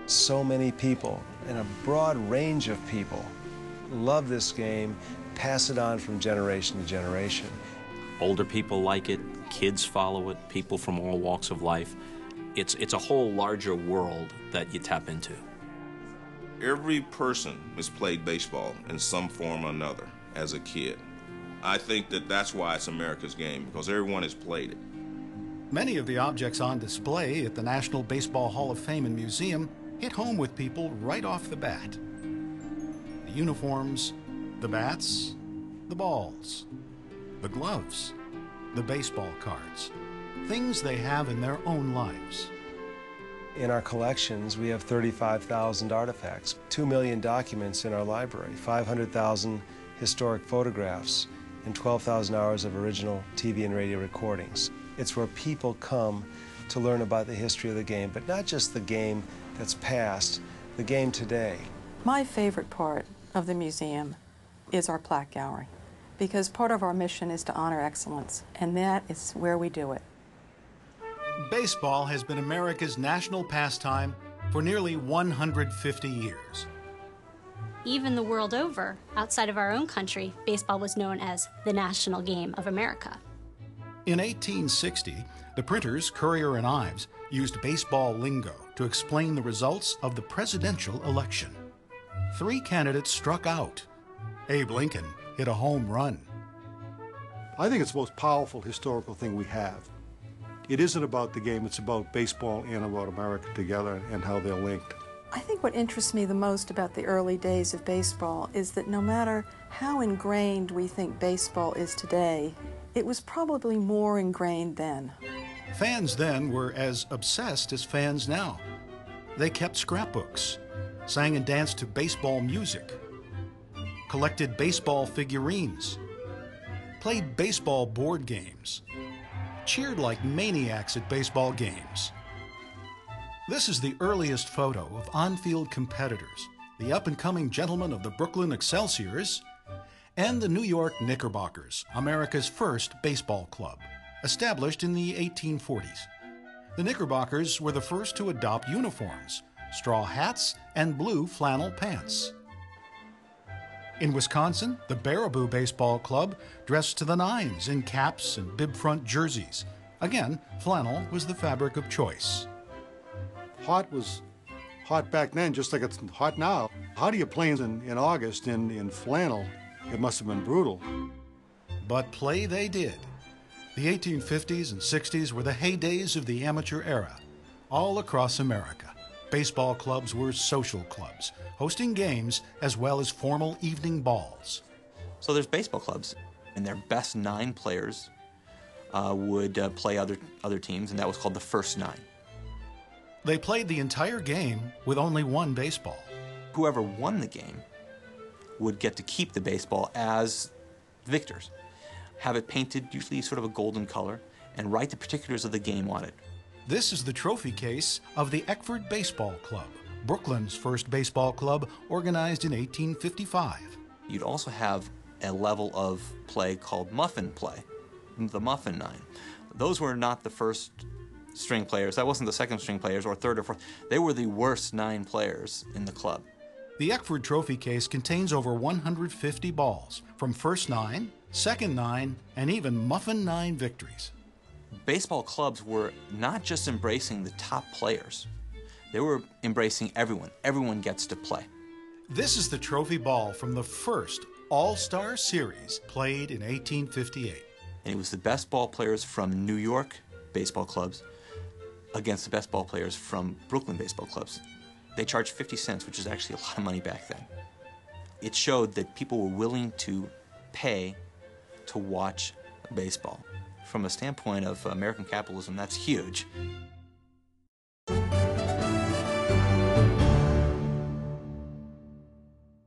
So many people, and a broad range of people, love this game, pass it on from generation to generation. Older people like it, kids follow it, people from all walks of life. It's a whole larger world that you tap into. Every person has played baseball in some form or another as a kid. I think that that's why it's America's game, because everyone has played it. Many of the objects on display at the National Baseball Hall of Fame and Museum hit home with people right off the bat. The uniforms, the bats, the balls, the gloves, the baseball cards, things they have in their own lives. In our collections, we have 35,000 artifacts, 2 million documents in our library, 500,000 historic photographs, and 12,000 hours of original TV and radio recordings. It's where people come to learn about the history of the game, but not just the game that's past, the game today. My favorite part of the museum is our plaque gallery, because part of our mission is to honor excellence, and that is where we do it. Baseball has been America's national pastime for nearly 150 years. Even the world over, outside of our own country, baseball was known as the national game of America. In 1860, the printers Currier and Ives used baseball lingo to explain the results of the presidential election. 3 candidates struck out. Abe Lincoln hit a home run. I think it's the most powerful historical thing we have. It isn't about the game, it's about baseball and about America together and how they're linked. I think what interests me the most about the early days of baseball is that no matter how ingrained we think baseball is today, it was probably more ingrained then. Fans then were as obsessed as fans now. They kept scrapbooks, sang and danced to baseball music, collected baseball figurines, played baseball board games, cheered like maniacs at baseball games. This is the earliest photo of on-field competitors, the up-and-coming gentlemen of the Brooklyn Excelsiors and the New York Knickerbockers, America's first baseball club, established in the 1840s. The Knickerbockers were the first to adopt uniforms, straw hats, and blue flannel pants. In Wisconsin, the Baraboo Baseball Club dressed to the nines in caps and bib-front jerseys. Again, flannel was the fabric of choice. Hot was hot back then, just like it's hot now. How do you play in August in flannel? It must have been brutal. But play they did. The 1850s and 60s were the heydays of the amateur era. All across America, baseball clubs were social clubs, hosting games as well as formal evening balls. So there's baseball clubs, and their best 9 players would play other teams, and that was called the first 9. They played the entire game with only 1 baseball. Whoever won the game would get to keep the baseball as victors, have it painted usually sort of a golden color, and write the particulars of the game on it. This is the trophy case of the Eckford Baseball Club, Brooklyn's first baseball club, organized in 1855. You'd also have a level of play called muffin play, the Muffin 9. Those were not the first string players. That wasn't the second string players or third or fourth. They were the worst 9 players in the club. The Eckford trophy case contains over 150 balls from first 9, second 9, and even Muffin 9 victories. Baseball clubs were not just embracing the top players. They were embracing everyone. Everyone gets to play. This is the trophy ball from the first All-Star Series played in 1858. And it was the best ball players from New York baseball clubs against the best ball players from Brooklyn baseball clubs. They charged 50 cents, which is actually a lot of money back then. It showed that people were willing to pay to watch baseball. From a standpoint of American capitalism, that's huge.